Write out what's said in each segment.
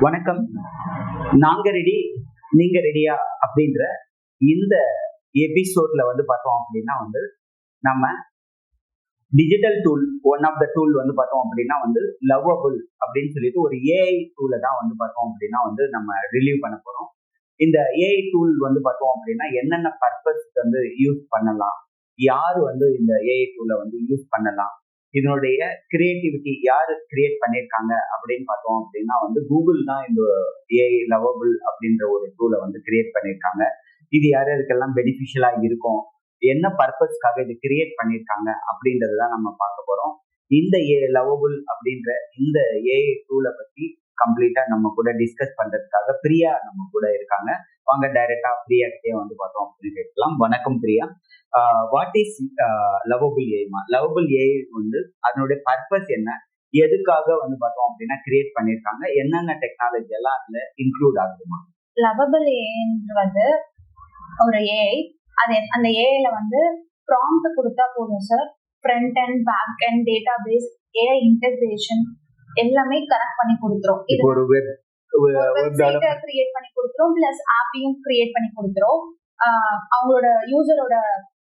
வணக்கம். நாங்க ரெடி, நீங்க ரெடியா அப்படின்ற இந்த எபிசோட்ல பார்த்தோம் அப்படின்னா நம்ம digital tool, one of the tool பார்த்தோம் அப்படின்னா லவ்வபிள் அப்படின்னு சொல்லிட்டு ஒரு ஏஐ டூலை தான் பார்த்தோம் அப்படின்னா நம்ம ரிலீவ் பண்ண போறோம். இந்த ஏஐ டூல் பார்த்தோம் அப்படின்னா என்னென்ன பர்பஸ்க்கு யூஸ் பண்ணலாம், யாரு இந்த ஏஐ டூலை யூஸ் பண்ணலாம், இதனுடைய கிரியேட்டிவிட்டி யாரு கிரியேட் பண்ணியிருக்காங்க அப்படின்னு பார்த்தோம் அப்படின்னா கூகுள் தான் இந்த ஏஐ லவ்வபிள் அப்படின்ற ஒரு டூலை கிரியேட் பண்ணியிருக்காங்க. இது யாருக்கெல்லாம் பெனிஃபிஷியலா இருக்கும், என்ன பர்பஸ்க்காக இது கிரியேட் பண்ணியிருக்காங்க அப்படின்றதான் நம்ம பார்க்க போறோம். இந்த லவ்வபிள் அப்படின்ற இந்த ஏஐ டூலை பத்தி கம்ப்ளீட்டா நம்ம கூட டிஸ்கஸ் பண்றதுக்காக பிரியா நம்ம கூட இருக்காங்க. வாங்க டைரக்டா பிரியா கிட்டே பார்த்தோம் அப்படின்னு கேட்கலாம். வணக்கம் Priya. What is lovable AI? Lovable AI அதனுடைய பர்பஸ் என்ன, எதுக்காக பார்த்தோம் அப்படின்னா கிரியேட் பண்ணிருக்காங்க, என்னென்ன டெக்னாலஜி எல்லாம் அதுல இன்க்ளூட் ஆகுதுமா? லவ்வபிள் ஏஐ ஒரு ஏஐ. அது அந்த ஏஐல ப்ராம்ப்ட் கொடுத்தா போதும் sir. Front and back and database, AI integration எல்லாமே கனெக்ட் பண்ணி கொடுத்துரும். இது ஒரு வெப்சைட்டை கிரியேட் பண்ணி கொடுத்துரும், பிளஸ் ஆப்பையும் கிரியேட் பண்ணி கொடுத்துரும். அவங்களோட யூசரோட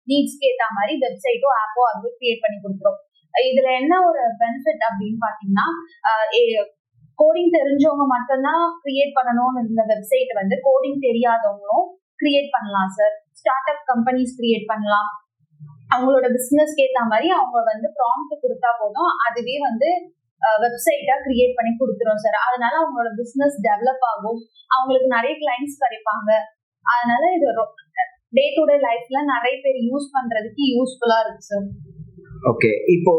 நீட்ஸ்க்கு ஏற்ற மாதிரி வெப்சைட்டோ ஆப்போ அது கிரியேட் பண்ணி கொடுத்துரும். இதுல என்ன ஒரு பெனிஃபிட் அப்படின்னு பாத்தீங்கன்னா, கோடிங் தெரிஞ்சவங்க மட்டும்தான் கிரியேட் பண்ணணும்னு இந்த வெப்சைட் கோடிங் தெரியாதவங்களும் கிரியேட் பண்ணலாம் sir. Start up companies create பண்ணலாம். அவங்களோட பிசினஸ்க்கு ஏற்ற மாதிரி அவங்க ப்ராம்ப்ட் கொடுத்தா போதும், அதுவே வெப்சைட்டா கிரியேட் பண்ணி கொடுத்துரும் சார். அதனால அவங்களோட பிசினஸ் டெவலப் ஆகும், அவங்களுக்கு நிறைய கிளைண்ட்ஸ் கிடைப்பாங்க. அதனால இது டே டு டே லைஃப்ல நிறைய பேர் யூஸ் பண்றதுக்கு யூஸ்ஃபுல்லா இருக்கு சார். ஓகே, இப்போ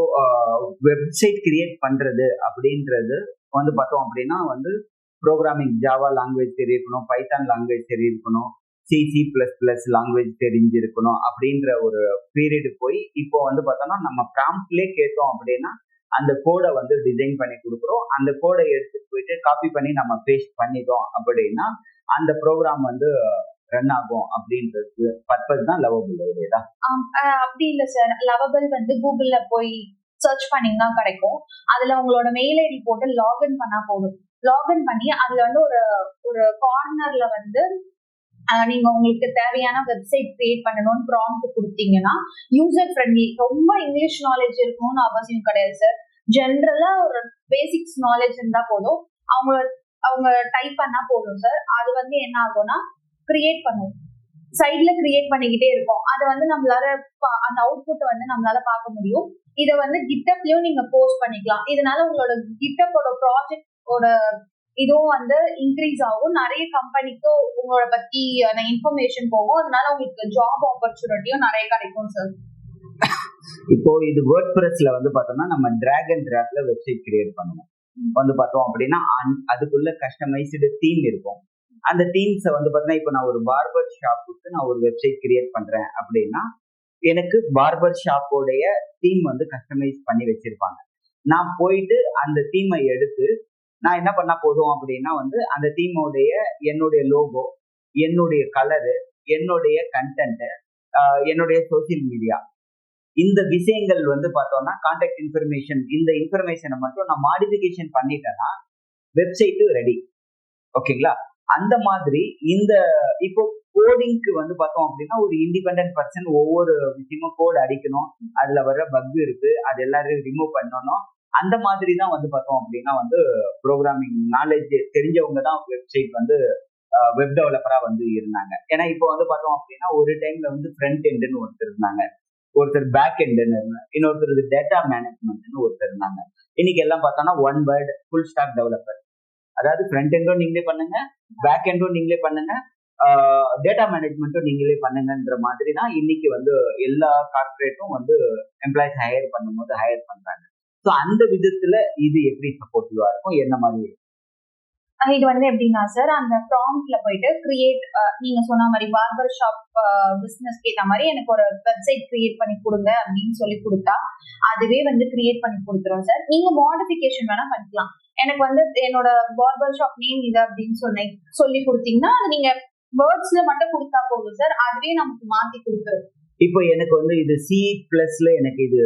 வெப்சைட் கிரியேட் பண்றது அப்படின்றது பார்த்தோம் அப்படின்னா ப்ரோக்ராமிங் ஜாவா லாங்குவேஜ் தெரியிருக்கணும், பைத்தான் லாங்குவேஜ் தெரியிருக்கணும், C++ லாங்குவேஜ் தெரிஞ்சிருக்கணும் அப்படின்ற ஒரு பீரியடு போய் இப்போ பார்த்தோம்னா நம்ம ப்ராம்ப்ட்லேயே கேட்டோம் அப்படின்னா அந்த கோடை டிசைன் பண்ணி கொடுக்குறோம். அந்த கோடை எடுத்துட்டு போயிட்டு காப்பி பண்ணி நம்ம பேஸ்ட் பண்ணிட்டோம் அப்படின்னா அந்த ப்ரோக்ராம் ரன் ஆகும் அப்படின்றது பர்பஸ் தான் லவ்வபிள் உடையதா? அப்படி இல்ல சார். லவ்வபிள் கூகுள்ல போய் சர்ச் பண்ணீங்கன்னா கிடைக்கும். அதுல உங்களோட மெயில் ஐடி போட்டு லாகின் பண்ணா போதும். லாகின் பண்ணி அதுல ஒரு ஒரு கார்னர்ல நீங்க உங்களுக்கு தேவையான வெப்சைட் கிரியேட் பண்ணணும்னு ப்ராம்ப்ட் கொடுத்தீங்கன்னா யூசர் ஃப்ரெண்ட்லி, ரொம்ப இங்கிலீஷ் நாலேஜ் இருக்கணும்னு அவசியம் கிடையாது சார். ஜென்ரலா ஒரு பேசிக்ஸ் நாலேஜ் இருந்தா போதும், அவங்க டைப் பண்ணா போதும் சார். அது என்ன ஆகும்னா கிரியேட் பண்ணும், சைட்ல கிரியேட் பண்ணிக்கிட்டே இருக்கும். அது நம்மளால அந்த அவுட்புட் நம்மளால பார்க்க முடியும். இதை கிட்டப்லயும் நீங்க போஸ்ட் பண்ணிக்கலாம். இதனால உங்களோட கிட்டப்போட ப்ராஜெக்டோட இதுவும் இன்க்ரீஸ் ஆகும். நிறைய கம்பெனிக்கும் உங்களோட பத்தி இன்ஃபர்மேஷன் போகும். அதனால உங்களுக்கு ஜாப் ஆப்பர்ச்சுனிட்டியும் நிறைய கிடைக்கும் சார். இப்போ இது வேர்ட்பிரஸ்ல பார்த்தோம்னா நம்ம டிராக் அண்ட் டிராப்ல வெப்சைட் கிரியேட் பண்ணுவோம். பார்த்தோம் அப்படின்னா அதுக்குள்ள கஸ்டமைஸ்டு தீம் இருக்கும். அந்த தீம்ஸை பார்த்தோம்னா இப்போ நான் ஒரு பார்பர் ஷாப்புக்கு நான் ஒரு வெப்சைட் கிரியேட் பண்றேன் அப்படின்னா எனக்கு பார்பர் ஷாப்போடைய தீம் கஸ்டமைஸ் பண்ணி வச்சிருப்பாங்க. நான் போயிட்டு அந்த தீமை எடுத்து நான் என்ன பண்ணா போதும் அப்படின்னா அந்த தீமோடைய என்னுடைய லோகோ, என்னுடைய கலரு, என்னுடைய கண்டென்ட், என்னுடைய சோசியல் மீடியா, இந்த விஷயங்கள் பார்த்தோம்னா கான்டாக்ட் இன்ஃபர்மேஷன், இந்த இன்ஃபர்மேஷனை மட்டும் நான் மாடிஃபிகேஷன் பண்ணிட்டேன்னா வெப்சைட் ரெடி. ஓகேங்களா? அந்த மாதிரி இந்த இப்போ கோடிங்க்கு பார்த்தோம் அப்படின்னா ஒரு இண்டிபெண்டன்ட் பர்சன் ஒவ்வொரு விஷயமும் கோட் அடிக்கணும், அதுல வர்ற பக் இருக்கு, அது எல்லாரையும் ரிமூவ் பண்ணணும். அந்த மாதிரி தான் பார்த்தோம் அப்படின்னா ப்ரோக்ராமிங் நாலேஜ் தெரிஞ்சவங்க தான் வெப்சைட் வெப் டெவலப்பரா இருந்தாங்க. ஏன்னா இப்போ பார்த்தோம் அப்படின்னா ஒரு டைம்ல ஃப்ரண்ட் எண்டுன்னு ஒருத்தர் இருந்தாங்க, ஒருத்தர் பேக் எண்டுன்னு இருந்தாங்க, இன்னொருத்தர் டேட்டா மேனேஜ்மெண்ட்னு ஒருத்தர் இருந்தாங்க. இன்னைக்கு எல்லாம் பார்த்தோம்னா one word full stock developer. அதாவது ஃப்ரண்ட் எண்டும் நீங்களே பண்ணுங்க, பேக் எண்டும் நீங்களே பண்ணுங்க, டேட்டா மேனேஜ்மெண்ட்டும் நீங்களே பண்ணுங்கன்ற மாதிரி தான் இன்னைக்கு எல்லா கார்பரேட்டும் எம்ப்ளாயிஸ் ஹையர் பண்ணும்போது ஹையர் பண்றாங்க. ஸோ அந்த விதத்துல இது எப்படி சப்போர்ட்டிவா இருக்கும், என்ன மாதிரி? இது எப்படின்னா சார், அந்த ப்ராம்ப்ட்ல போயிட்டு கிரியேட், நீங்க சொன்ன மாதிரி பார்பர் ஷாப் பிசினஸ்க்கு ஏற்ற மாதிரி எனக்கு ஒரு வெப்சைட் கிரியேட் பண்ணி கொடுங்க அப்படின்னு சொல்லி கொடுத்தா அதுவே கிரியேட் பண்ணி கொடுத்துரும் சார். நீங்க மாடிஃபிகேஷன் வேணா பண்ணிக்கலாம். எனக்கு என்னோட பார்பர் ஷாப் நேம் இது அப்படின்னு சொல்லி கொடுத்தீங்கன்னா நீங்க வேர்ட்ஸ்ல மட்டும் கொடுத்தா போதும் சார், அதுவே நமக்கு மாத்தி கொடுத்துரும். இப்போ எனக்கு இது C++ல எனக்கு இது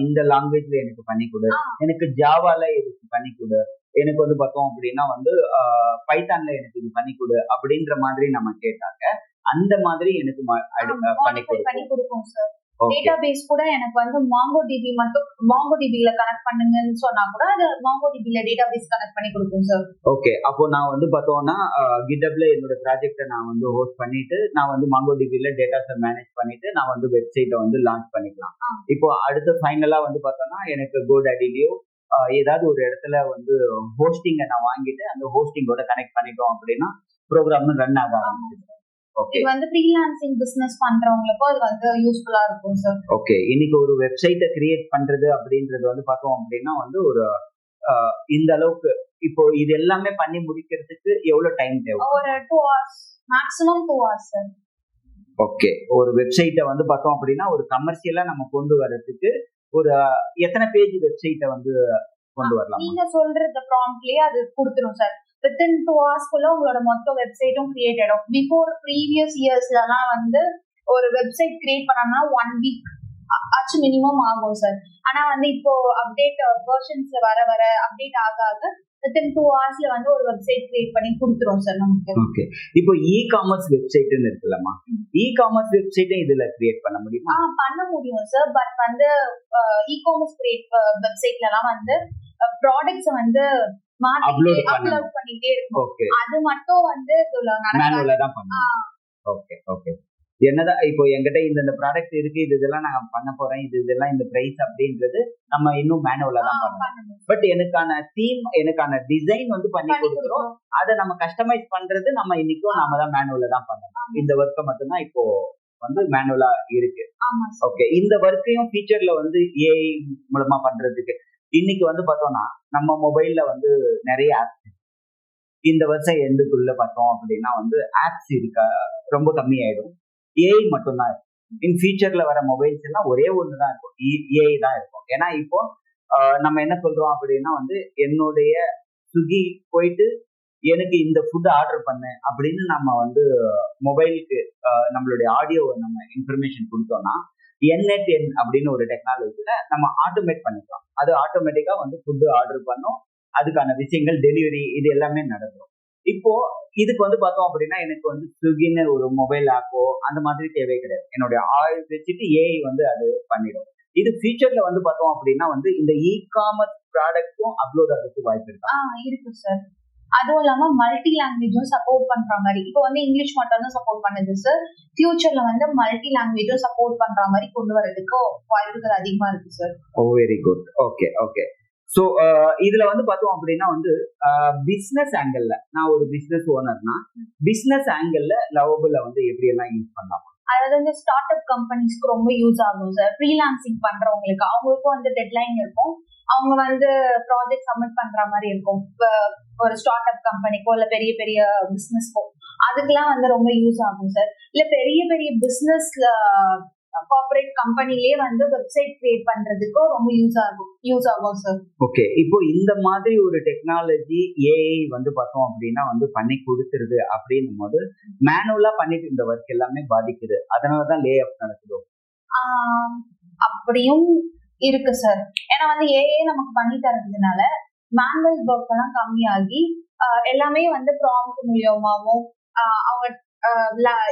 இந்த லாங்குவேஜ்ல எனக்கு பண்ணி கொடு, எனக்கு ஜாவால இதுக்கு பண்ணி கொடு, எனக்கு வந்து பார்த்தோம் அப்படின்னா வந்து பைத்தான்ல எனக்கு இது பண்ணி கொடு அப்படின்ற மாதிரி நம்ம கேட்டாக்க அந்த மாதிரி எனக்கு பண்ணி கொடுக்கும் சார். டேட்டாபேஸ் கூட எனக்கு வந்து MongoDB மட்டும் MongoDBல கனெக்ட் பண்ணுங்கன்னு சொன்னா கூட அது MongoDBல டேட்டாபேஸ் கனெக்ட் பண்ணி கொடுக்கும் சார். ஓகே, அப்போ நான் வந்து பார்த்தோம்னா GitHubல என்னோட ப்ராஜெக்ட்டை நான் வந்து ஹோஸ்ட் பண்ணிட்டு நான் வந்து MongoDBல டேட்டாஸை மேனேஜ் பண்ணிட்டு நான் வந்து வெப்சைட்டை வந்து லான்ச் பண்ணிக்கலாம். இப்போ அடுத்து ஃபைனலா வந்து பார்த்தோம்னா எனக்கு GoDaddyலயோ ஏதாவது ஒரு இடத்துல வந்து ஹோஸ்டிங்கை நான் வாங்கிட்டு அந்த ஹோஸ்டிங்கோட கனெக்ட் பண்ணிட்டோம் அப்படின்னா ப்ரோக்ராம் ரன் ஆக ஆரம்பிச்சிடும். இது வந்து ஃப்ரீலான்சிங் பிசினஸ் பண்றவங்களுக்கும் அது வந்து யூஸ்ஃபுல்லா இருக்கும் சார். ஓகே, இன்னைக்கு ஒரு வெப்சைட்டை கிரியேட் பண்றது அப்படின்றது வந்து பார்த்தோம் அப்படின்னா வந்து ஒரு இந்த அளவுக்கு இப்போ இது எல்லாமே பண்ணி முடிக்கிறதுக்கு எவ்வளவு டைம் தேவை? ஒரு 2 hours, maximum 2 hours sir. Okay, ஒரு வெப்சைட்டை வந்து பார்த்தோம் அப்படின்னா ஒரு கமர்ஷியலா நம்ம கொண்டு வர்றதுக்கு ஒரு எத்தனை பேஜ் வெப்சைட்டை வந்து கொண்டு வரலாம்? நீங்க சொல்ற ப்ராம்ப்ட்லயே அது கொடுத்துரும் சார். within 2 hours உங்களோட மொத்த வெப்சைட்டும் கிரியேட் ஆயிடும். பிஃபோர் ப்ரீவியஸ் இயர்ஸ்லாம் வந்து ஒரு வெப்சைட் கிரியேட் பண்ணா 1 week ஆச்சு மினிமம் ஆகும் சார். ஆனா வந்து இப்போ அப்டேட் வெர்ஷன்ஸ்ல வர அப்டேட் ஆக within 2 hours வந்து ஒரு வெப்சைட் கிரியேட் பண்ணி கொடுத்துரும் சார் நமக்கு. ஓகே, இப்போ இ-காமர்ஸ் வெப்சைட்னு இருக்குல்லமா, இ-காமர்ஸ் வெப்சைட்டை இதுல கிரியேட் பண்ண முடியுமா? பண்ண முடியும் சார். பட் வந்து இ-காமர்ஸ் வெப்சைட்லலாம் வந்து ப்ராடக்ட்ஸ் வந்து அப்லோட் பண்ணிட்டே இருக்கும். அது மட்டும் வந்து மேனுவலா தான் பண்ணணும். ஓகே ஓகே, என்னதான் இப்போ என்கிட்ட இந்த ப்ராடக்ட் இருக்கு, இதெல்லாம் நான் பண்ண போறேன், இதெல்லாம் இந்த பிரைஸ் அப்படின்றது நம்ம இன்னும் மேனுவலா தான் பண்ணணும். பட் எனக்கான தீம், எனக்கான டிசைன் வந்து பண்ணி கொடுக்குறோம். அதை நம்ம கஸ்டமைஸ் பண்றது நம்ம இன்னைக்கும் நாம தான் மேனுவலா தான் பண்ணணும். இந்த ஒர்க்கை மட்டும்தான் இப்போ வந்து மேனுவலா இருக்கு. ஓகே, இந்த ஒர்க்கையும் ஃபியூச்சர்ல வந்து ஏஐ மூலமா பண்றதுக்கு இன்னைக்கு வந்து பார்த்தோம்னா நம்ம மொபைல்ல வந்து நிறைய ஆப்ஸ் இந்த வருஷம் எண்டுக்குள்ள பார்த்தோம் அப்படின்னா வந்து ஆப்ஸ் இருக்க ரொம்ப கம்மியாயிடும். ஏஐ மட்டும்தான் இருக்கும். இன் ஃபியூச்சர்ல வர மொபைல்ஸ் எல்லாம் ஒரே ஒண்ணுதான் இருக்கும், ஏஐ தான் இருக்கும். ஏன்னா இப்போ நம்ம என்ன சொல்றோம் அப்படின்னா வந்து என்னுடைய ஸ்விக்கி போயிட்டு எனக்கு இந்த ஃபுட் ஆர்டர் பண்ணு அப்படின்னு நம்ம வந்து மொபைலுக்கு நம்மளுடைய ஆடியோவை நம்ம இன்ஃபர்மேஷன் கொடுத்தோம்னா N8N அப்படின்னு ஒரு டெக்னாலஜில நம்ம ஆட்டோமேட் பண்ணிக்கலாம். அது ஆட்டோமேட்டிக்கா வந்து ஃபுட்டு ஆர்டர் பண்ணும், அதுக்கான விஷயங்கள் டெலிவரி இது எல்லாமே நடக்கும். இப்போ இதுக்கு வந்து பார்த்தோம் அப்படின்னா எனக்கு வந்து ஸ்விக்கின்னு ஒரு மொபைல் ஆப்போ அந்த மாதிரி தேவை கிடையாது. என்னுடைய ஆயில் வச்சுட்டு ஏஐ வந்து அது பண்ணிடும். இது ஃபியூச்சர்ல வந்து பார்த்தோம் அப்படின்னா வந்து இந்த இ-காமர்ஸ் ப்ராடக்ட்டும் அப்லோட் ஆகிறதுக்கு வாய்ப்பு இருக்கு சார். அதுவும் இல்லாம மல்டி லாங்குவேஜும் சப்போர்ட் பண்ற மாதிரி, இப்போ வந்து இங்கிலீஷ் மட்டும் தான் சப்போர்ட் பண்ணுது சார். ஃபியூச்சர்ல வந்து மல்டி லாங்குவேஜும் சப்போர்ட் பண்ற மாதிரி கொண்டு வரதுக்கு வாய்ப்புகள் அதிகமா இருக்கு sir. Oh, very good. Okay okay, so இதுல வந்து பார்த்தோம் அப்படின்னா வந்து பிசினஸ் ஆங்கிள், நான் ஒரு பிசினஸ் ஓனர்னா பிசினஸ் ஆங்கிள் லவபிள வந்து எப்படி எல்லாம் யூஸ் பண்ணலாம்? அதாவது வந்து ஸ்டார்ட் அப் கம்பெனிஸ்க்கு ரொம்ப யூஸ் ஆகும் சார். ஃப்ரீலான்சிங் பண்றவங்களுக்கு அவங்களுக்கும் வந்து டெட்லைன் இருக்கும். அவங்க வந்து ப்ராஜெக்ட் சப்மிட் பண்ற மாதிரி இருக்கும். ஒரு ஸ்டார்ட் அப் கம்பெனிக்கோ இல்ல பெரிய பெரிய பிசினஸ்க்கோ அதுக்கெல்லாம் வந்து ரொம்ப யூஸ் ஆகும் சார். இல்ல பெரிய பெரிய பிசினஸ் கார்ப்பரேட் கம்பெனிலே வந்து வெப்சைட் கிரியேட் பண்றதுக்கும் ரொம்ப யூஸ் ஆகும் சார். ஓகே, இப்போ இந்த மாதிரி ஒரு டெக்னாலஜி ஏஐ வந்து பார்த்தோம் அப்படின்னா வந்து பண்ணி கொடுத்துருது அப்படின்னும் போது மேனுவலா பண்ணிட்டு இந்த ஒர்க் எல்லாமே பாதிக்குது, அதனாலதான் லே ஆஃப் நடக்குது. அப்படியும் இருக்கு சார். ஏன்னா வந்து ஏஐ நமக்கு பண்ணி தரதுனால மேனுவல் ஒர்க் எல்லாம் கம்மியாகி எல்லாமே வந்து ப்ராம்ப்ட் மூலமாவும் அவங்க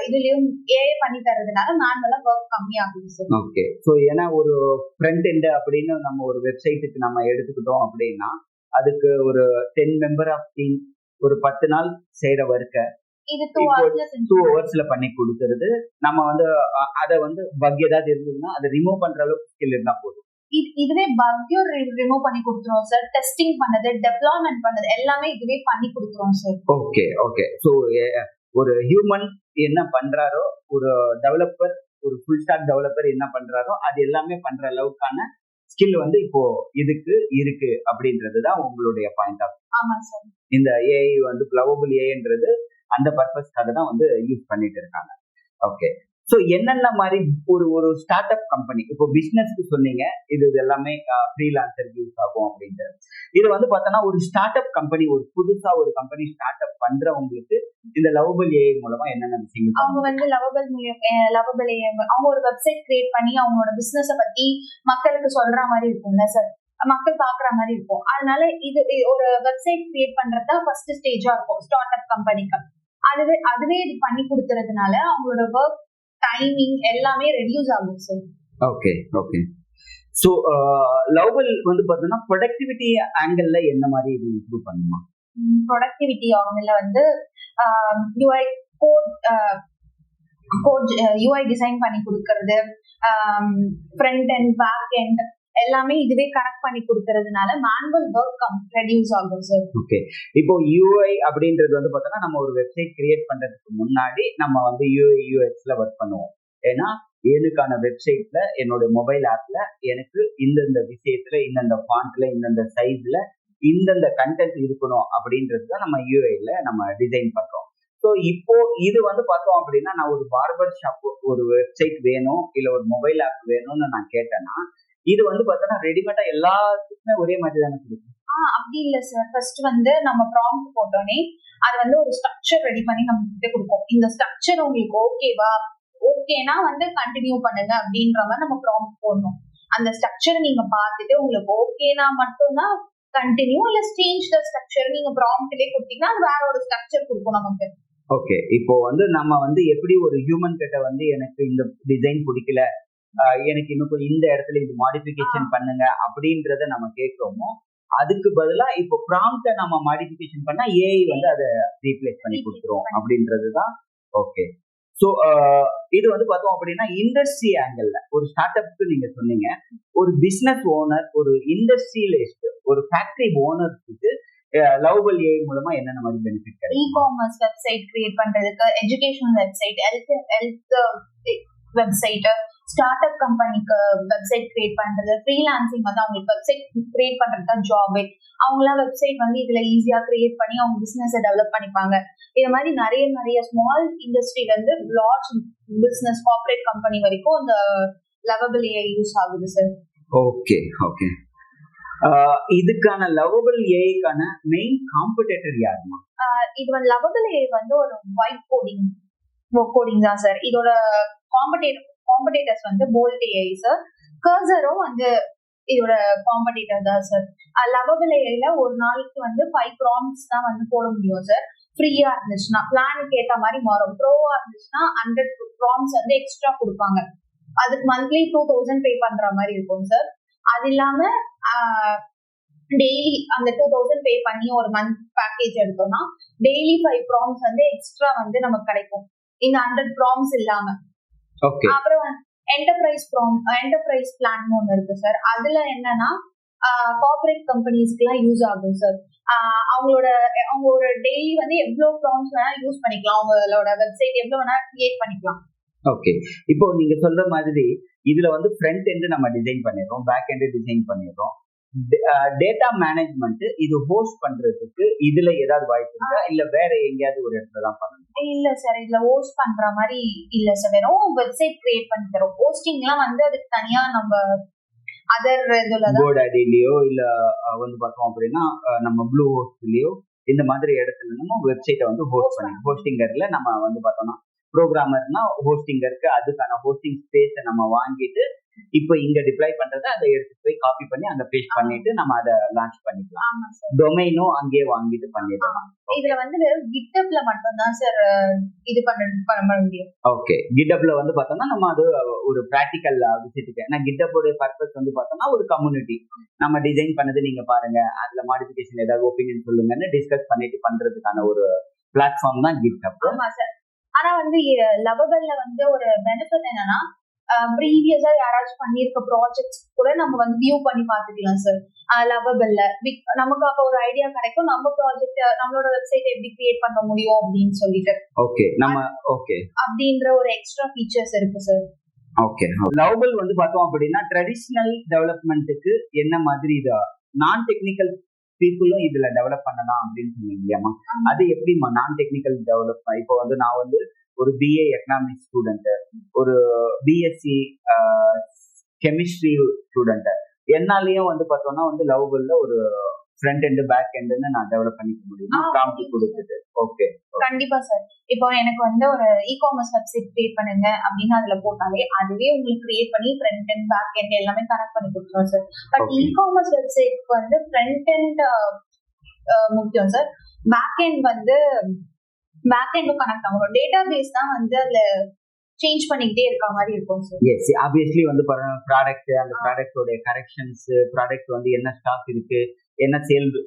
இதுலயும் ஏஐ பண்ணி தரதுனால மேனுவலா ஒர்க் கம்மியாகுது சார். ஓகே, சோ ஏன்னா ஒரு ஃப்ரண்ட் எண்ட் அப்படின்னு நம்ம ஒரு வெப்சைட்டுக்கு நம்ம எடுத்துக்கிட்டோம் அப்படின்னா அதுக்கு ஒரு 10 மெம்பர் ஆஃப் டீம் ஒரு 10 நாள் செய்யற ஒர்க்க இது 2 ஹவர்ஸ்ல பண்ணி கொடுத்துருது. நம்ம வந்து அதை வந்து பக் ஏதாவது இருந்ததுன்னா அதை ரிமூவ் பண்ற அளவுக்கு ஸ்கில் இருந்தா போதும். இதுவே பக்கையும் ரிமூவ் பண்ணி கொடுத்துரும் சார். டெஸ்டிங் பண்ணது, டெவலப்மெண்ட் பண்ணது எல்லாமே இதுவே பண்ணி கொடுத்துரும் சார். ஓகே ஓகே, ஸோ ஒரு ஹியூமன் என்ன பண்றாரோ, ஒரு டெவலப்பர், ஒரு ஃபுல் ஸ்டாக் டெவலப்பர் என்ன பண்றாரோ அது எல்லாமே பண்ற அளவுக்கான ஸ்கில் வந்து இப்போ இதுக்கு இருக்கு அப்படின்றதுதான் உங்களுடைய பாயிண்ட் ஆஃப். ஆமா சார். இந்த ஏஐ வந்து லவபிள் ஏஐன்றது அந்த பர்பஸ்க்காக தான் வந்து யூஸ் பண்ணிட்டு இருக்காங்க. ஓகே, ஸோ என்னென்ன மாதிரி ஒரு ஸ்டார்ட் அப் கம்பெனி, இப்போ பிசினஸ்க்கு சொன்னீங்க இது எல்லாமே ஃப்ரீலான்சருக்கு யூஸ் ஆகும் அப்படின்ட்டு. இது வந்து பார்த்தோன்னா ஒரு ஸ்டார்ட் அப் கம்பெனி, ஒரு புதுசா ஒரு கம்பெனி ஸ்டார்ட் அப் பண்றவங்களுக்கு இந்த லவபிள் ஏஐ மூலமா என்னென்ன விஷயங்கள் அவங்க வந்து லவபிள் ஏஐ அவங்க ஒரு வெப்சைட் கிரியேட் பண்ணி அவங்களோட பிசினஸை பத்தி மக்களுக்கு சொல்ற மாதிரி இருக்கும்ல சார். மக்கள் பாக்குற மாதிரி இருக்கும். அதனால இது ஒரு வெப்சைட் கிரியேட் பண்றதுதான் ஃபர்ஸ்ட் ஸ்டேஜா இருக்கும் ஸ்டார்ட் அப் கம்பெனிக்கு. அதுவே இது பண்ணி கொடுக்கறதுனால அவங்களோட ஒர்க் டைமிங் எல்லாமே ரெடியூஸ் ஆகும் சார். Okay okay. ஸோ லவ்பல் வந்து பார்த்தோம்னா ப்ரொடக்டிவிட்டி ஆங்கிள் என்ன மாதிரி இது இம்ப்ரூவ் பண்ணுமா? ப்ரொடக்டிவிட்டி ஆங்கிள் வந்து யூஐ கோட் யூஐ டிசைன் பண்ணி கொடுக்கறது, ஃப்ரண்ட் அண்ட் பேக் எண்ட் எல்லாமே இதுவே கனெக்ட் பண்ணி கொடுக்கறதுனால மேனுவல் ஒர்க் ரெடியூஸ் ஆகும் சார். ஓகே. இப்போ யூஐ அப்படின்றது வந்து பார்த்தோம்னா நம்ம ஒரு வெப்சைட் கிரியேட் பண்றதுக்கு முன்னாடி நம்ம வந்து யூஐ யூஎக்ஸ்ல ஒர்க் பண்ணுவோம். ஏன்னா எனக்கான வெப்சைட்ல என்னோட மொபைல் ஆப்ல எனக்கு இந்தந்த விஷயத்துல இந்தந்த ஃபாண்ட்ல இந்தந்த சைஸ்ல இந்தந்த கண்டென்ட் இருக்கணும் அப்படின்றது தான் நம்ம யூஐல நம்ம டிசைன் பண்றோம். ஸோ இப்போ இது வந்து பார்த்தோம் அப்படின்னா நான் ஒரு பார்பர் ஷாப் ஒரு வெப்சைட் வேணும் இல்ல ஒரு மொபைல் ஆப் வேணும்னு நான் கேட்டேன்னா இது வந்து பார்த்தோம்னா ரெடிமேடா எல்லாத்துக்குமே ஒரே மாதிரி தானே கொடுக்கும்? அப்படி இல்ல சார். ஃபர்ஸ்ட் வந்து நம்ம ப்ராம்ப்ட் போட்டோன்னே அது வந்து ஒரு ஸ்ட்ரக்சர் ரெடி பண்ணி நம்ம கிட்ட கொடுக்கும். இந்த ஸ்ட்ரக்சர் உங்களுக்கு ஓகேவா, ஓகேனா வந்து கண்டினியூ பண்ணுங்க அப்படின்ற மாதிரி நம்ம ப்ராம்ப்ட் போடணும். அந்த ஸ்ட்ரக்சர் நீங்க பார்த்துட்டு உங்களுக்கு ஓகேனா மட்டும்தான் கண்டினியூ, இல்ல சேஞ்ச் த ஸ்ட்ரக்சர் நீங்க ப்ராம்ப்ட்லயே கொடுத்தீங்கன்னா அது வேற ஒரு ஸ்ட்ரக்சர் கொடுக்கும் நமக்கு. ஓகே. இப்போ வந்து நம்ம வந்து எப்படி ஒரு ஹியூமன் கிட்ட வந்து எனக்கு இந்த டிசைன் பிடிக்கல, எனக்கு இன்னும் இந்த இடத்துல இது மாடிஃபிகேஷன் பண்ணுங்க அப்படின்றத நம்ம கேட்கிறோமோ அதுக்கு பதிலா இப்போ ப்ராம்ப்ட நம்ம மாடிஃபிகேஷன் பண்ணா ஏஐ வந்து அதை ரீப்ளேஸ் பண்ணி கொடுத்துரும் அப்படின்றதுதான். ஓகே. ஸோ இது வந்து பார்த்தோம் அப்படின்னா இண்டஸ்ட்ரி ஆங்கிள் ஒரு ஸ்டார்ட் அப்க்கு நீங்க சொன்னீங்க. ஒரு பிசினஸ் ஓனர், ஒரு இண்டஸ்ட்ரியலிஸ்ட், ஒரு ஃபேக்டரி ஓனருக்கு லவ்பல் ஏஐ மூலமா என்னென்ன மாதிரி பெனிஃபிட் கிடைக்கும்? இ-காமர்ஸ் வெப்சைட் கிரியேட் பண்றதுக்கு, educational website, health website, start up கம்பெனிக்கு வெப்சைட் கிரியேட் பண்றது, ஃப்ரீலான்சிங் வந்து அவங்களுக்கு வெப்சைட் கிரியேட் பண்றது தான் ஜாபே. அவங்களாம் வெப்சைட் வந்து இதுல ஈஸியா கிரியேட் பண்ணி அவங்க பிசினஸ் டெவலப் பண்ணிப்பாங்க. இது மாதிரி நிறைய ஸ்மால் இண்டஸ்ட்ரியில இருந்து லார்ஜ் பிசினஸ் கார்பரேட் கம்பெனி வரைக்கும் இந்த லவபிள் ஏஐ யூஸ் ஆகுது சார். Okay okay. இதுக்கான லவபிள் ஏஐக்கான மெயின் காம்படிட்டர் யாருமா? இது வந்து லவபிள் ஏஐ வந்து ஒரு ஒயிட் கோடிங் தான் சார். இதோட காம்படிட்டர்ஸ் வந்து போல்ட் ஏஐ சார். கர்சரும் வந்து இதோட காம்படிட்டர் தான் சார். லவபிள் ஏஐல ஒரு நாளைக்கு வந்து 5 ப்ராம்ப்ட்ஸ் தான் வந்து போட முடியும் சார். ஃப்ரீயா இருந்துச்சுன்னா பிளானுக்கு ஏற்ற மாதிரி மாறும். ப்ரோவா இருந்துச்சுன்னா 100 ப்ராம்ப்ட்ஸ் வந்து எக்ஸ்ட்ரா கொடுப்பாங்க. அதுக்கு மந்த்லி 2000 பே பண்ற மாதிரி இருக்கும் சார். அது இல்லாம டெய்லி அந்த 2000 பே பண்ணி ஒரு மந்த் பேக்கேஜ் எடுத்தோம்னா டெய்லி 5 ப்ராம்ப்ட்ஸ் வந்து எக்ஸ்ட்ரா வந்து நமக்கு கிடைக்கும் இந்த 100 ப்ராம்ப்ட்ஸ் இல்லாம. அப்புறம் என்டர்பிரைஸ் பிளான் ஒன்று இருக்கு சார். அதுல என்னன்னா கார்பரேட் கம்பெனிஸ்க்கு எல்லாம் யூஸ் ஆகும் சார். அவங்களோட டெய்லி வந்து எவ்வளவு ப்ராம்ப்ட்ஸ் வேணா யூஸ் பண்ணிக்கலாம், அவங்களோட வெப்சைட் எவ்வளவு வேணா கிரியேட் பண்ணிக்கலாம். ஓகே. இப்போ நீங்க சொல்ற மாதிரி இதுல வந்து ஃப்ரண்ட் எண்ட் நம்ம டிசைன் பண்ணிடுறோம், பேக் எண்ட் டிசைன் பண்ணிடுறோம். டேட்டா மேனேஜ்மெண்ட் இது ஹோஸ்ட் பண்றதுக்கு இதுல ஏதாவது வாய்ப்பு இருக்கா, இல்ல வேற எங்கேயாவது ஒரு இடத்துல தான் பண்ணணும்? இல்ல சார், இதுல ஹோஸ்ட் பண்ற மாதிரி இல்ல சார். வெறும் வெப்சைட் கிரியேட் பண்ணி தரோம். ஹோஸ்டிங் எல்லாம் வந்து அதுக்கு தனியா நம்ம அதர் இதுல GoDaddyலயோ இல்ல வந்து பார்த்தோம் அப்படின்னா நம்ம ப்ளூ ஹோஸ்ட்லயோ இந்த மாதிரி இடத்துல நம்ம வெப்சைட்டை வந்து ஹோஸ்ட் பண்ணி ஹோஸ்டிங்கர்ல நம்ம வந்து பார்த்தோம்னா ப்ரோக்ராமர்னா ஹோஸ்டிங்கருக்கு அதுக்கான ஹோஸ்டிங் ஸ்பேஸை நம்ம வாங்கிட்டு இப்போ இங்க டிப்ளாய் பண்றதை அதை எடுத்து போய் காப்பி பண்ணி அங்க பேஸ்ட் பண்ணிட்டு நம்ம அதை லான்ச் பண்ணிக்கலாம். டொமைனும் அங்கேயே வாங்கிட்டு பண்ணிடலாம். இதுல வந்து வெறும் GitHubல மட்டும் தான் சார் இது பண்ண முடியும். ஓகே. GitHubல வந்து பார்த்தோம்னா நம்ம அது ஒரு பிராக்டிக்கல் விஷயத்துக்கு, ஏன்னா GitHubோட பர்பஸ் வந்து பார்த்தோம்னா ஒரு கம்யூனிட்டி, நம்ம டிசைன் பண்ணது நீங்க பாருங்க, அதுல மாடிஃபிகேஷன் ஏதாவது ஒப்பீனியன் சொல்லுங்கன்னு டிஸ்கஸ் பண்ணிட்டு பண்றதுக்கான ஒரு பிளாட்ஃபார்ம் தான் GitHub. ஆமா சார். ஆனா வந்து லவபிள்ல வந்து ஒரு பெனிஃபிட் என்னன்னா ப்ரீவியஸா யாராச்சும் பண்ணிருக்க ப்ராஜெக்ட்ஸ் கூட நம்ம வந்து வியூ பண்ணி பாத்துக்கலாம் சார். லவபிள்ல நமக்கு அப்ப ஒரு ஐடியா கிடைக்கும், நம்ம ப்ராஜெக்ட் நம்மளோட வெப்சைட் எப்படி கிரியேட் பண்ண முடியும் அப்படின்னு சொல்லிட்டு. ஓகே. நம்ம ஓகே அப்படின்ற ஒரு எக்ஸ்ட்ரா ஃபீச்சர்ஸ் இருக்கு சார். ஓகே. லவபிள் வந்து பார்த்தோம் அப்படின்னா ட்ரெடிஷனல் டெவலப்மெண்ட்டுக்கு என்ன மாதிரி இது நான் டெக்னிக்கல் பீப்புளும் இதுல டெவலப் பண்ணலாம் அப்படின்னு சொன்னீங்க இல்லையாமா? அது எப்படிமா நான் டெக்னிக்கல் டெவலப்? இப்போ வந்து நான் வந்து ஒரு BA எக்கனாமிக்ஸ் ஸ்டூடெண்ட், ஒரு BSc கெமிஸ்ட்ரி ஸ்டூடெண்ட், என்னாலையும் வந்து பார்த்தோம்னா வந்து லவபிள்ல ஒரு ஃப்ரண்ட் எண்ட் பேக் எண்ட்னு நான் டெவலப் பண்ணிக்க முடியுமா ப்ராம்ப்ட் கொடுத்துட்டு? ஓகே, கண்டிப்பா சார். இப்போ எனக்கு வந்து ஒரு இ-காமர்ஸ் வெப்சைட் கிரியேட் பண்ணுங்க அப்படின்னு அதுல போட்டாலே அதுவே உங்களுக்கு கிரியேட் பண்ணி ஃப்ரண்ட் எண்ட் பேக் எண்ட் எல்லாமே கனெக்ட் பண்ணி கொடுத்துரும் சார். பட் இ-காமர்ஸ் வெப்சைட்க்கு வந்து ஃப்ரண்ட் எண்ட் முக்கியம் சார். பேக் எண்ட் வந்து பேக் எண்டும் கனெக்ட் ஆகும். டேட்டா பேஸ் தான் வந்து அதுல சேஞ்ச் பண்ணிக்கிட்டே இருக்க மாதிரி இருக்கும் சார். எஸ், ஆப்வியஸ்லி வந்து ப்ராடக்ட், அந்த ப்ராடக்டோட கரெக்ஷன்ஸ், ப்ராடக்ட் வந்து என்ன ஸ்டாக் இருக்கு, என்ன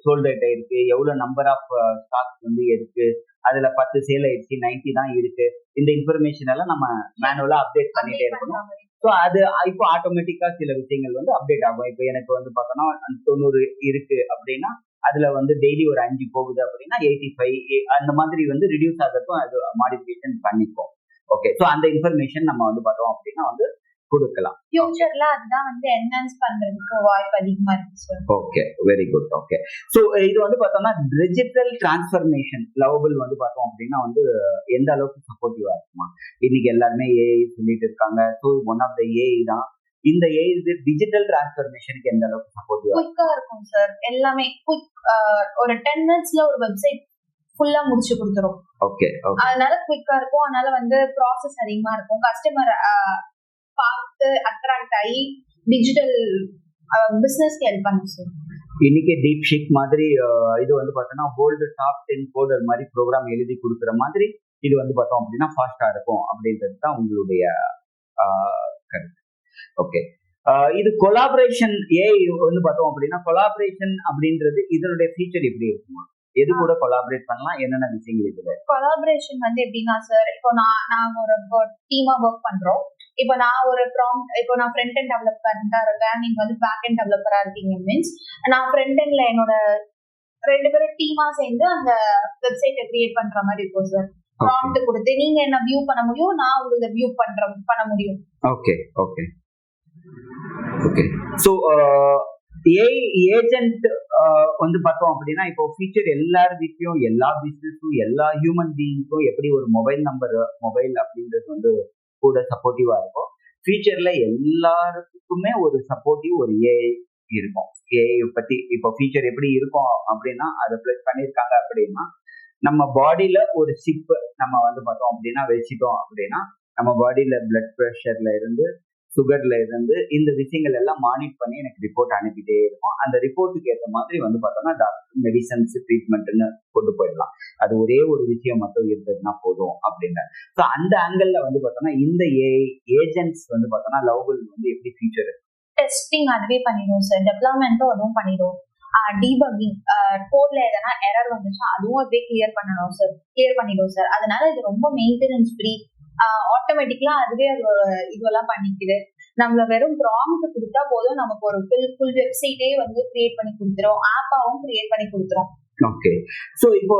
சோல்ட் ரேட் இருக்கு, எவ்வளவு நம்பர் ஆஃப் ஸ்டாக் வந்து இருக்கு, அதுல 10 சேல் ஆயிடுச்சு, 90 தான் இருக்கு, இந்த இன்ஃபர்மேஷன் எல்லாம் நம்ம மேனுவலா அப்டேட் பண்ணிட்டே இருக்கணும். ஸோ அது இப்போ ஆட்டோமேட்டிக்கா சில விஷயங்கள் வந்து அப்டேட் ஆகும். இப்போ எனக்கு வந்து பார்த்தோம்னா 90 இருக்கு அப்படின்னா அதுல வந்து டெய்லி ஒரு 5 போகுது அப்படின்னா 85 அந்த மாதிரி வந்து ரிடியூஸ் ஆகிறதுக்கும் அது மாடிஃபிகேஷன் பண்ணிப்போம். ஓகே, ஸோ அந்த இன்ஃபர்மேஷன் நம்ம வந்து பார்த்தோம் அப்படின்னா வந்து கொடுக்கலாம். ஃபியூச்சர்ல அதுதான் வந்து என்ஹான்ஸ் பண்றதுக்கு வாய்ப்பு அதிகமா இருக்கு sir. Okay, very good. Okay, so இது வந்து பார்த்தோம்னா டிஜிட்டல் டிரான்ஸ்ஃபர்மேஷன் லவபிள் வந்து பார்த்தோம் அப்படின்னா வந்து எந்த அளவுக்கு சப்போர்ட்டிவா இருக்குமா? இன்னைக்கு எல்லாருமே ஏஐ சொல்லிட்டு இருக்காங்க. So one of the AI தான். இந்த ஏஐ டிஜிட்டல் டிரான்ஸ்ஃபர்மேஷனுக்கு எந்த அளவுக்கு சப்போர்ட்டிவா குயிக்கா இருக்கும் சார். எல்லாமே குயிக், ஒரு 10 மினிட்ஸ்ல ஒரு வெப்சைட் ஃபுல்லா முடிச்சு கொடுத்துரும். ஓகே, அதனால குயிக்கா இருக்கும். அதனால வந்து ப்ராசஸ் அதிகமா இருக்கும். கஸ்டமர் பார்த்து அட்ராக்ட் ஆகி டிஜிட்டல் பிசினஸ்க்கு ஹெல்ப் பண்ணும் சார். இன்னைக்கு டீப் ஷீக் மாதிரி இது வந்து பார்த்தோம்னா வேர்ல்டு டாப் 10 கோடர் மாதிரி ப்ரோக்ராம் எழுதி கொடுக்குற மாதிரி இது வந்து பார்த்தோம் அப்படின்னா ஃபாஸ்டா இருக்கும் அப்படின்றது தான் உங்களுடைய கருத்து. ஓகே, இது கொலாபரேஷன் ஏஐ வந்து பார்த்தோம் அப்படின்னா கொலாபரேஷன் அப்படின்றது இதனுடைய ஃபீச்சர் எப்படி இருக்குமா? எது கூட கொலாபரேட் பண்ணலாம், என்னென்ன விஷயங்கள் இதுல? கொலாபரேஷன் வந்து எப்படின்னா சார், இப்போ நாங்க ஒரு டீமா ஒர்க் பண்றோம். இப்போ நான் ஒரு ப்ராம்ப்ட், இப்போ நான் ஃப்ரண்ட் எண்ட் டெவலப்பரா இருக்கேன், நீங்க வந்து பேக் எண்ட் டெவலப்பரா இருக்கீங்க மீன்ஸ் நான் ஃப்ரண்ட் எண்ட்ல என்னோட 2 பேரும் டீமா சேர்ந்து அந்த வெப்சைட்டை கிரியேட் பண்ற மாதிரி இருக்கும் சார். ப்ராம்ப்ட் கொடுத்து நீங்க என்ன வியூ பண்ண முடியும், நான் உங்களுக்கு வியூ பண்ண முடியும். Okay, okay, okay. So AI agent வந்து பார்த்தோம் அப்படின்னா இப்போ ஃபீச்சர் எல்லார் வீட்லயும் எல்லா பிசினஸும் எல்லா ஹியூமன் பீயிங்க்கும் எப்படி ஒரு மொபைல் அப்படின்றது வந்து கூட சப்போர்ட்டிவா இருக்கும். ஃபியூச்சர்ல எல்லாருக்குமே ஒரு சப்போர்ட்டிவ் ஒரு ஏஐ இருக்கும். ஏஐ பத்தி இப்போ ஃபீச்சர் எப்படி இருக்கும் அப்படின்னா அதை பிளஸ் பண்ணியிருக்காங்க அப்படின்னா நம்ம பாடியில ஒரு சிப் நம்ம வந்து பார்த்தோம் அப்படின்னா வச்சுட்டோம் அப்படின்னா நம்ம பாடியில பிளட் ப்ரெஷர்ல இருந்து சுகர்ல இருந்து இந்த விஷயங்கள் எல்லாம் மானிட்டர் பண்ணி எனக்கு ரிப்போர்ட் அனுப்பிட்டே இருக்கும். அந்த ரிப்போர்ட்டுக்கு ஏற்ற மாதிரி வந்து பார்த்தோம்னா டாக்டர் மெடிசன்ஸ் ட்ரீட்மெண்ட்னு கொண்டு போயிடலாம். அது ஒரே ஒரு விஷயம் மட்டும் இருந்ததுன்னா போதும் அப்படின்ற. ஸோ அந்த ஆங்கிள் வந்து பார்த்தோம்னா இந்த ஏஐ ஏஜென்ட்ஸ் வந்து பார்த்தோம்னா லவபிள் வந்து எப்படி ஃபியூச்சர் டெஸ்டிங் அதுவே பண்ணிடும் சார். டெவலப்மெண்ட்டும் அதுவும் பண்ணிடும். டீபக்கிங், கோட்ல எதனா எரர் வந்துச்சுன்னா அதுவும் அப்படியே கிளியர் பண்ணிடும் சார். அதனால இது ரொம்ப மெயின்டெனன்ஸ் ஃப்ரீ. ஆட்டோமேட்டிக்கலா அதுவே அது ஒரு இதுவெல்லாம் பண்ணிக்குது. நம்மள வெறும் ப்ராம்ப்ட் கொடுத்தா போதும், நமக்கு ஒரு ஃபுல் வெப்சைட்டே வந்து கிரியேட் பண்ணி கொடுத்துரும், ஆப்பாவும் கிரியேட் பண்ணி கொடுத்துரும். ஓகே, ஸோ இப்போ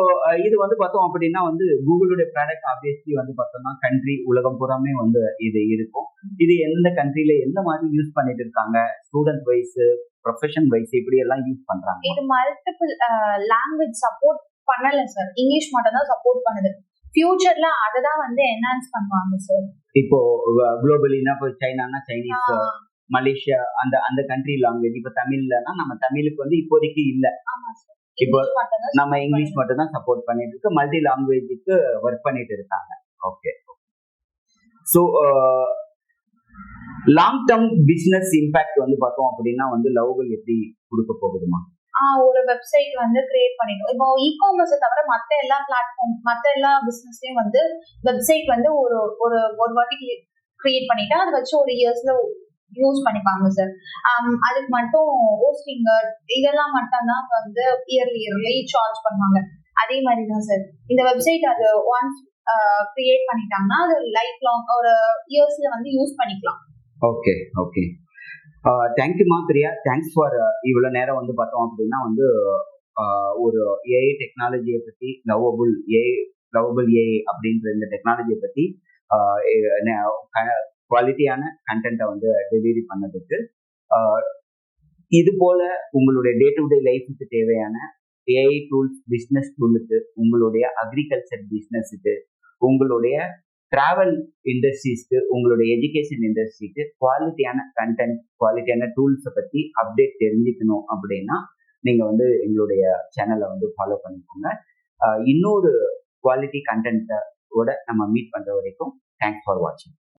இது வந்து பார்த்தோம் அப்படின்னா வந்து கூகுளுடைய ப்ராடக்ட் ஆப்வியஸ்லி வந்து பார்த்தோம்னா கண்ட்ரி உலகம் பூராமே வந்து இது இருக்கும். இது எந்த கண்ட்ரில எந்த மாதிரி யூஸ் பண்ணிட்டு இருக்காங்க, ஸ்டூடெண்ட் வைஸ் ப்ரொஃபஷன் வைஸ் இப்படி எல்லாம் யூஸ் பண்றாங்க? இது மல்டிபிள் லாங்குவேஜ் சப்போர்ட் பண்ணல சார். இங்கிலீஷ் மட்டும் தான் சப்போர்ட் பண்ணுது. ஃபியூச்சர்ல அததான் வந்து என்ஹான்ஸ் பண்ணுவாங்க சார். இப்போ குளோபலினா இப்போ சைனானா சைனீஸ், மலேசியா அந்த அந்த கண்ட்ரி லாங்குவேஜ். இப்போ தமிழ்லனா நம்ம தமிழுக்கு வந்து இப்போதைக்கு இல்ல. இப்போ நம்ம இங்கிலீஷ் மட்டும் தான் சப்போர்ட் பண்ணிட்டு இருக்கு. மல்டி லாங்குவேஜுக்கு ஒர்க் பண்ணிட்டு இருக்காங்க. Okay, so long term business impact வந்து பார்த்தோம் அப்படின்னா வந்து லவபிள் எப்படி கொடுக்க போகுதுமா? ஒரு வெப்சைட் வந்து கிரியேட் பண்ணிடும். இப்போ இ-காமர்ஸ் தவிர மற்ற எல்லா பிளாட்ஃபார்ம், மற்ற எல்லா பிசினஸ்லயும் வந்து வெப்சைட் வந்து ஒரு ஒரு ஒரு வாட்டி கிரியேட் பண்ணிட்டா அதை வச்சு ஒரு இயர்ஸ்ல யூஸ் பண்ணிப்பாங்க சார். அதுக்கு மட்டும் ஹோஸ்டிங் இதெல்லாம் மட்டும் தான் வந்து இயர்லி சார்ஜ் பண்ணுவாங்க. அதே மாதிரி தான் சார் இந்த வெப்சைட் அது ஒன்ஸ் கிரியேட் பண்ணிட்டாங்கன்னா அது லைஃப் லாங் ஒரு இயர்ஸ்ல வந்து யூஸ் பண்ணிக்கலாம். Okay, okay. தேங்க்யூமா பிரியா. தேங்க்ஸ் ஃபார் இவ்வளோ நேரம் வந்து பார்த்தோம் அப்படின்னா வந்து ஒரு ஏஐ டெக்னாலஜியை பற்றி லவபிள் ஏஐ அப்படின்ற இந்த டெக்னாலஜியை பற்றி குவாலிட்டியான கண்டென்ட்டை வந்து டெலிவரி பண்ணதுக்கு, இது போல உங்களுடைய டே டு டே லைஃபுக்கு தேவையான ஏஐ டூல்ஸ், பிஸ்னஸ் டூலுக்கு, உங்களுடைய அக்ரிகல்ச்சர் பிஸ்னஸுக்கு, உங்களுடைய டிராவல் இண்டஸ்ட்ரீஸ்க்கு, உங்களுடைய எஜுகேஷன் இண்டஸ்ட்ரிக்கு குவாலிட்டியான கண்டென்ட், குவாலிட்டியான டூல்ஸை பற்றி அப்டேட் தெரிஞ்சுக்கணும் அப்படின்னா நீங்க வந்து எங்களுடைய சேனலை வந்து ஃபாலோ பண்ணிக்கோங்க. இன்னொரு குவாலிட்டி கண்டென்ட்டோட நம்ம மீட் பண்ற வரைக்கும் தேங்க்ஸ் ஃபார் வாட்சிங்.